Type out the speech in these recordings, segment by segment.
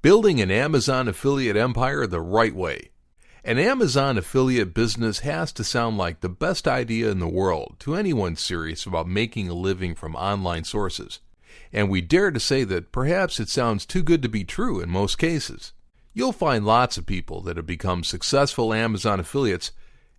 Building an Amazon affiliate empire the right way. An Amazon affiliate business has to sound like the best idea in the world to anyone serious about making a living from online sources. And we dare to say that perhaps it sounds too good to be true in most cases. You'll find lots of people that have become successful Amazon affiliates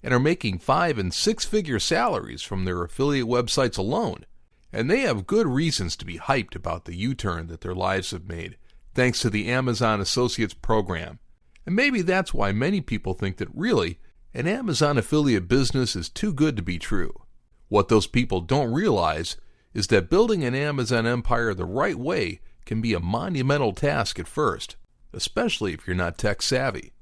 and are making 5- and 6-figure salaries from their affiliate websites alone. And they have good reasons to be hyped about the U-turn that their lives have made, thanks to the Amazon Associates program. And maybe that's why many people think that really, an Amazon affiliate business is too good to be true. What those people don't realize is that building an Amazon empire the right way can be a monumental task at first, especially if you're not tech savvy.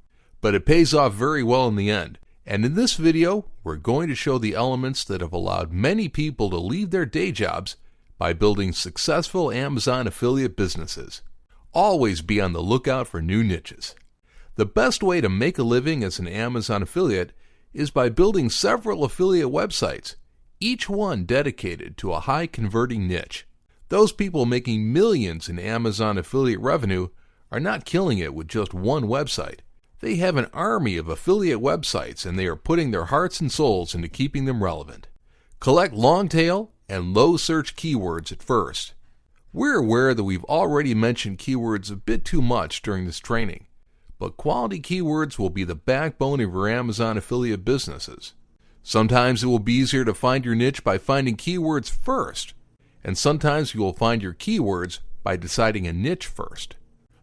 But it pays off very well in the end. And in this video, we're going to show the elements that have allowed many people to leave their day jobs by building successful Amazon affiliate businesses. Always be on the lookout for new niches. The best way to make a living as an Amazon affiliate is by building several affiliate websites, each one dedicated to a high converting niche. Those people making millions in Amazon affiliate revenue are not killing it with just one website. They have an army of affiliate websites and they are putting their hearts and souls into keeping them relevant. Collect long tail and low search keywords at first. We're aware that we've already mentioned keywords a bit too much during this training, but quality keywords will be the backbone of your Amazon affiliate businesses. Sometimes it will be easier to find your niche by finding keywords first, and sometimes you will find your keywords by deciding a niche first.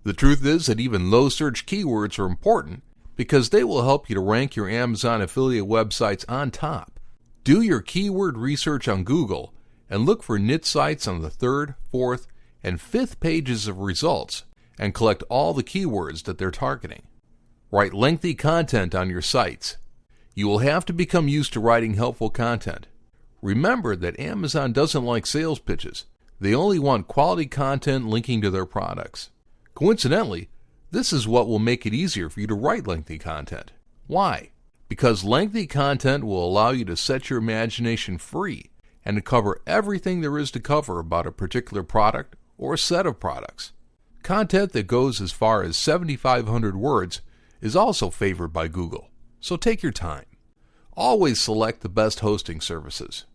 The truth is that even low search keywords are important because they will help you to rank your Amazon affiliate websites on top. Do your keyword research on Google and look for niche sites on the 3rd, 4th, and 5th pages of results and collect all the keywords that they're targeting. Write lengthy content on your sites. You will have to become used to writing helpful content. Remember that Amazon doesn't like sales pitches. They only want quality content linking to their products. Coincidentally, this is what will make it easier for you to write lengthy content. Why? Because lengthy content will allow you to set your imagination free and to cover everything there is to cover about a particular product or set of products. Content that goes as far as 7,500 words is also favored by Google, so take your time. Always select the best hosting services.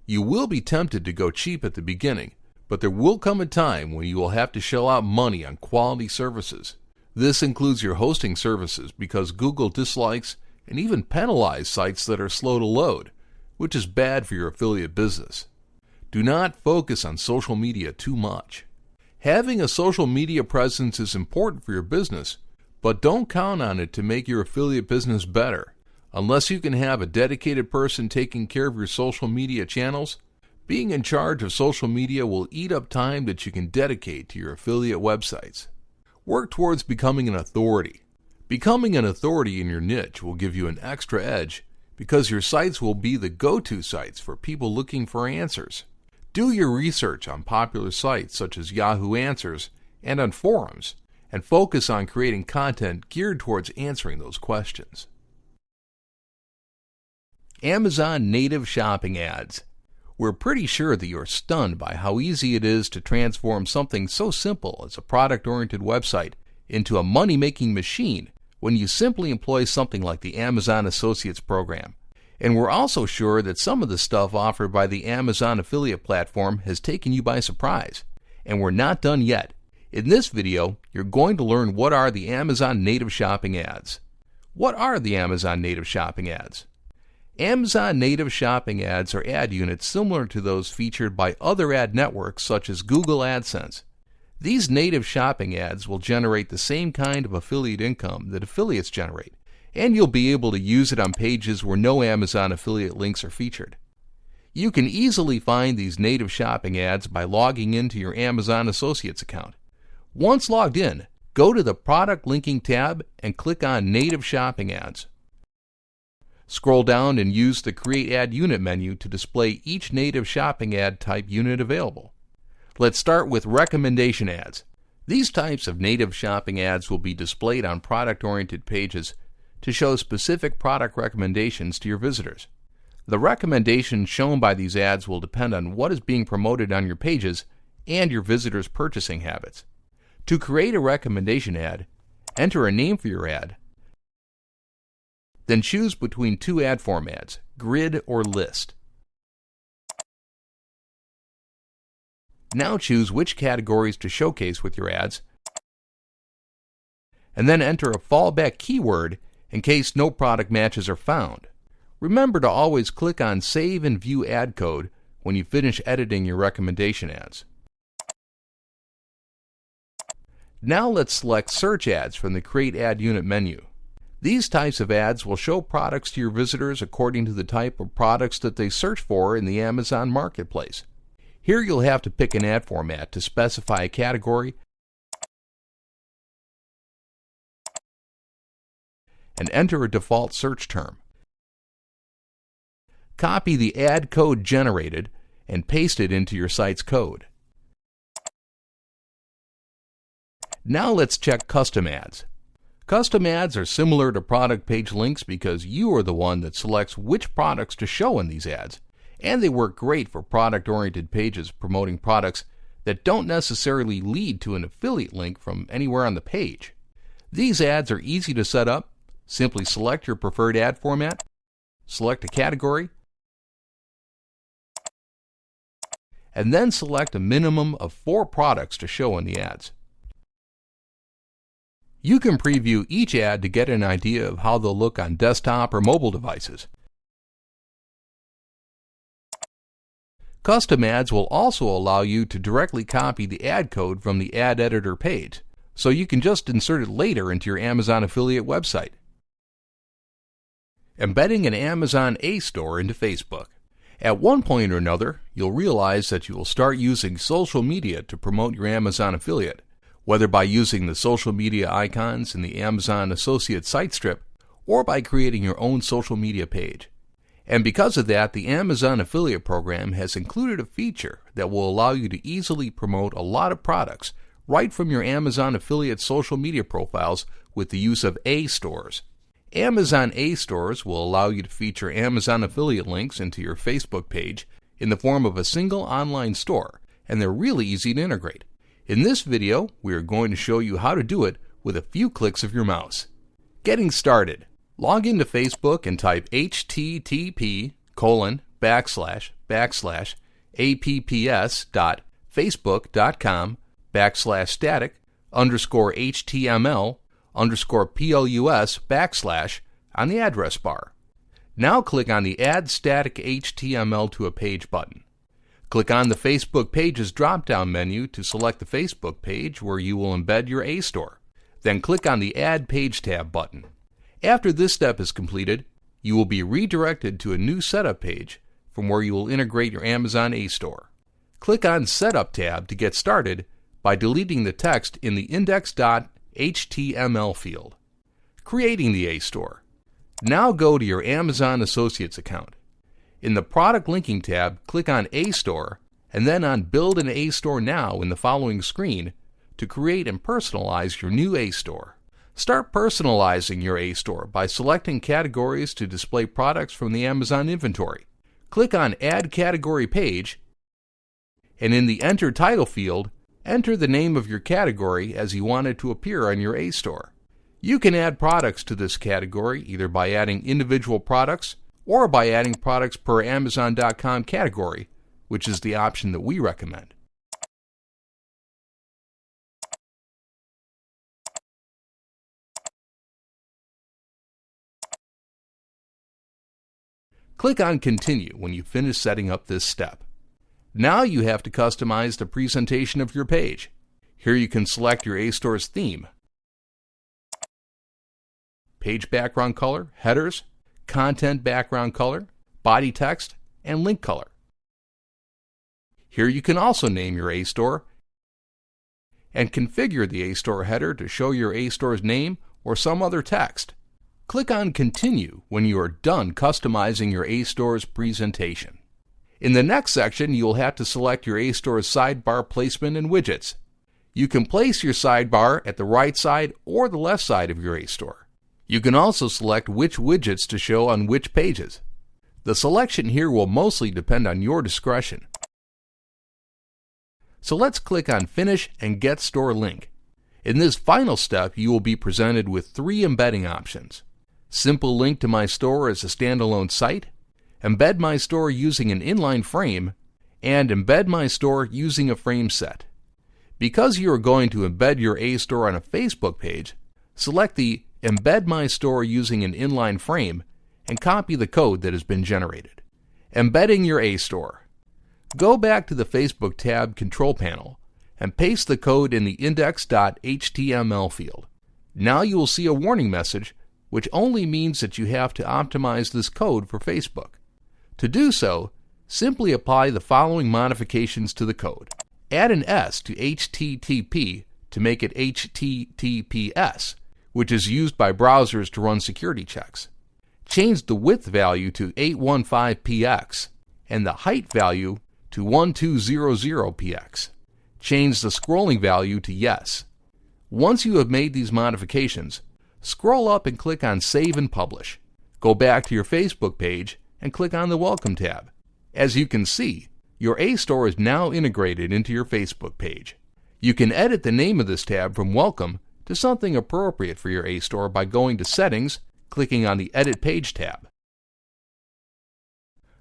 You will be tempted to go cheap at the beginning, but there will come a time when you will have to shell out money on quality services. This includes your hosting services because Google dislikes and even penalizes sites that are slow to load, which is bad for your affiliate business. Do not focus on social media too much. Having a social media presence is important for your business, but don't count on it to make your affiliate business better. Unless you can have a dedicated person taking care of your social media channels, being in charge of social media will eat up time that you can dedicate to your affiliate websites. Work towards becoming an authority. Becoming an authority in your niche will give you an extra edge because your sites will be the go-to sites for people looking for answers. Do your research on popular sites such as Yahoo Answers and on forums, and focus on creating content geared towards answering those questions. Amazon native shopping ads. We're pretty sure that you're stunned by how easy it is to transform something so simple as a product-oriented website into a money-making machine when you simply employ something like the Amazon Associates program. And we're also sure that some of the stuff offered by the Amazon affiliate platform has taken you by surprise. And we're not done yet. In this video, you're going to learn what are the Amazon native shopping ads. What are the Amazon native shopping ads? Amazon native shopping ads are ad units similar to those featured by other ad networks such as Google AdSense. These native shopping ads will generate the same kind of affiliate income that affiliates generate, and you'll be able to use it on pages where no Amazon affiliate links are featured. You can easily find these native shopping ads by logging into your Amazon Associates account. Once logged in, go to the Product Linking tab and click on Native Shopping Ads. Scroll down and use the Create Ad Unit menu to display each native shopping ad type unit available. Let's start with recommendation ads. These types of native shopping ads will be displayed on product-oriented pages to show specific product recommendations to your visitors. The recommendations shown by these ads will depend on what is being promoted on your pages and your visitors' purchasing habits. To create a recommendation ad, enter a name for your ad, then choose between two ad formats, grid or list. Now choose which categories to showcase with your ads, and then enter a fallback keyword in case no product matches are found. Remember to always click on Save and View Ad Code when you finish editing your recommendation ads. Now let's select Search Ads from the Create Ad Unit menu. These types of ads will show products to your visitors according to the type of products that they search for in the Amazon Marketplace. Here you'll have to pick an ad format to specify a category and enter a default search term. Copy the ad code generated and paste it into your site's code. Now let's check custom ads. Custom ads are similar to product page links because you are the one that selects which products to show in these ads, and they work great for product-oriented pages promoting products that don't necessarily lead to an affiliate link from anywhere on the page. These ads are easy to set up. Simply select your preferred ad format, select a category, and then select a minimum of 4 products to show in the ads. You can preview each ad to get an idea of how they'll look on desktop or mobile devices. Custom ads will also allow you to directly copy the ad code from the ad editor page, so you can just insert it later into your Amazon affiliate website. Embedding an Amazon A store into Facebook. At one point or another, you'll realize that you will start using social media to promote your Amazon affiliate, whether by using the social media icons in the Amazon Associate site strip or by creating your own social media page. And because of that, the Amazon Affiliate Program has included a feature that will allow you to easily promote a lot of products right from your Amazon affiliate social media profiles with the use of A stores. Amazon A stores will allow you to feature Amazon affiliate links into your Facebook page in the form of a single online store, and they're really easy to integrate. In this video, we are going to show you how to do it with a few clicks of your mouse. Getting started. Log into Facebook and type http://apps.facebook.com/static_html_plus/ on the address bar. Now click on the Add Static HTML to a Page button. Click on the Facebook Pages drop-down menu to select the Facebook page where you will embed your A store. Then click on the Add Page tab button. After this step is completed, you will be redirected to a new setup page from where you will integrate your Amazon A store. Click on Setup tab to get started by deleting the text in the index.html field. Creating the A store. Now go to your Amazon Associates account. In the Product Linking tab, click on A Store and then on Build an A Store Now in the following screen to create and personalize your new A store. Start personalizing your A store by selecting categories to display products from the Amazon inventory. Click on Add Category Page, and in the Enter Title field, enter the name of your category as you want it to appear on your A store. You can add products to this category either by adding individual products or by adding products per Amazon.com category, which is the option that we recommend. Click on Continue when you finish setting up this step. Now you have to customize the presentation of your page. Here you can select your A store's theme, page background color, headers, content background color, body text, and link color. Here you can also name your A store and configure the A store header to show your A store's name or some other text. Click on Continue when you are done customizing your A store's presentation. In the next section, you will have to select your A store's sidebar placement and widgets. You can place your sidebar at the right side or the left side of your A store. You can also select which widgets to show on which pages. The selection here will mostly depend on your discretion. So let's click on Finish and Get Store Link. In this final step, you will be presented with 3 embedding options: simple link to my store as a standalone site, embed my store using an inline frame, and embed my store using a frame set. Because you are going to embed your A-store on a Facebook page, select the Embed My Store using an inline frame and copy the code that has been generated. Embedding your A-store. Go back to the Facebook tab control panel and paste the code in the index.html field. Now you will see a warning message, which only means that you have to optimize this code for Facebook. To do so, simply apply the following modifications to the code. Add an S to HTTP to make it HTTPS, which is used by browsers to run security checks. Change the width value to 815px and the height value to 1200px. Change the scrolling value to yes. Once you have made these modifications, scroll up and click on Save and Publish. Go back to your Facebook page and click on the Welcome tab. As you can see, your A-store is now integrated into your Facebook page. You can edit the name of this tab from Welcome to something appropriate for your A-store by going to Settings, clicking on the Edit Page tab.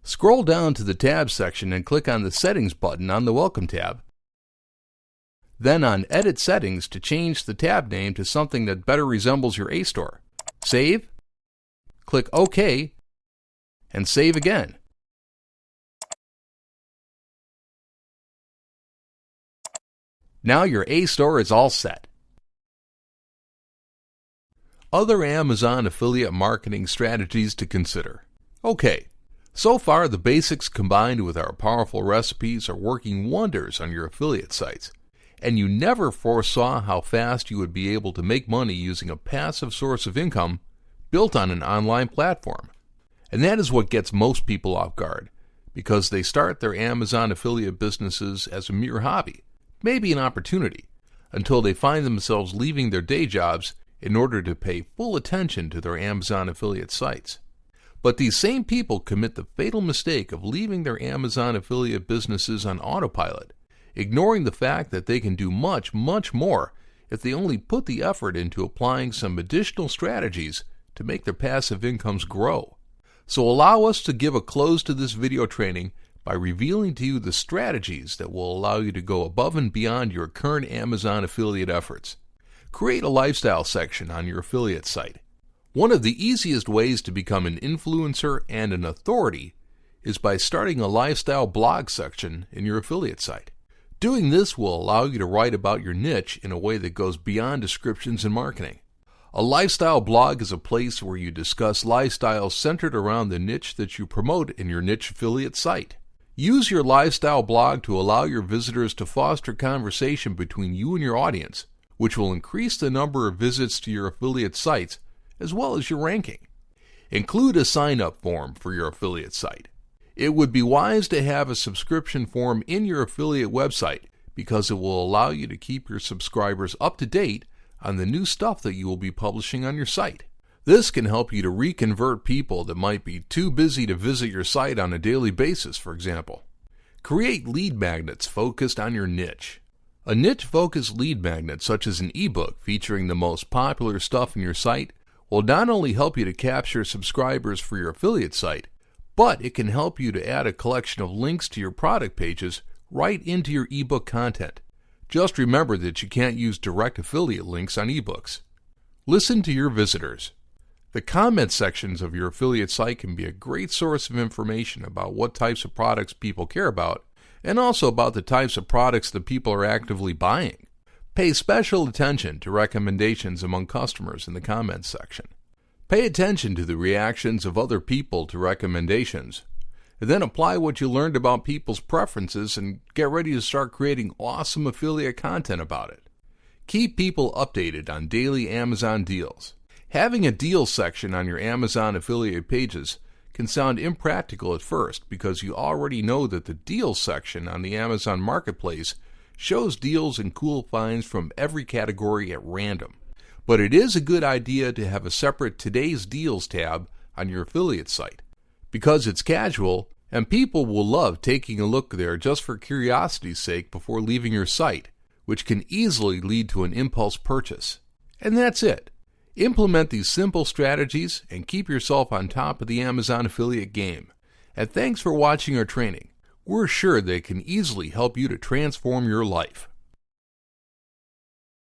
Scroll down to the Tabs section and click on the Settings button on the Welcome tab. Then on Edit Settings to change the tab name to something that better resembles your A-store. Save, click OK, and save again. Now your A-store is all set. Other Amazon affiliate marketing strategies to consider. Okay, so far the basics combined with our powerful recipes are working wonders on your affiliate sites, and you never foresaw how fast you would be able to make money using a passive source of income built on an online platform. And that is what gets most people off guard, because they start their Amazon affiliate businesses as a mere hobby, maybe an opportunity, until they find themselves leaving their day jobs in order to pay full attention to their Amazon affiliate sites. But these same people commit the fatal mistake of leaving their Amazon affiliate businesses on autopilot, ignoring the fact that they can do much, much more if they only put the effort into applying some additional strategies to make their passive incomes grow. So allow us to give a close to this video training by revealing to you the strategies that will allow you to go above and beyond your current Amazon affiliate efforts. Create a lifestyle section on your affiliate site. One of the easiest ways to become an influencer and an authority is by starting a lifestyle blog section in your affiliate site. Doing this will allow you to write about your niche in a way that goes beyond descriptions and marketing. A lifestyle blog is a place where you discuss lifestyles centered around the niche that you promote in your niche affiliate site. Use your lifestyle blog to allow your visitors to foster conversation between you and your audience, which will increase the number of visits to your affiliate sites as well as your ranking. Include a sign-up form for your affiliate site. It would be wise to have a subscription form in your affiliate website because it will allow you to keep your subscribers up to date on the new stuff that you will be publishing on your site. This can help you to reconvert people that might be too busy to visit your site on a daily basis, for example. Create lead magnets focused on your niche. A niche-focused lead magnet, such as an ebook featuring the most popular stuff in your site, will not only help you to capture subscribers for your affiliate site, but it can help you to add a collection of links to your product pages right into your ebook content. Just remember that you can't use direct affiliate links on ebooks. Listen to your visitors. The comment sections of your affiliate site can be a great source of information about what types of products people care about, and also about the types of products that people are actively buying. Pay special attention to recommendations among customers in the comments section. Pay attention to the reactions of other people to recommendations, and then apply what you learned about people's preferences and get ready to start creating awesome affiliate content about it. Keep people updated on daily Amazon deals. Having a deals section on your Amazon affiliate pages can sound impractical at first because you already know that the deals section on the Amazon Marketplace shows deals and cool finds from every category at random. But it is a good idea to have a separate Today's Deals tab on your affiliate site because it's casual and people will love taking a look there just for curiosity's sake before leaving your site, which can easily lead to an impulse purchase. And that's it. Implement these simple strategies and keep yourself on top of the Amazon affiliate game. And thanks for watching our training. We're sure they can easily help you to transform your life.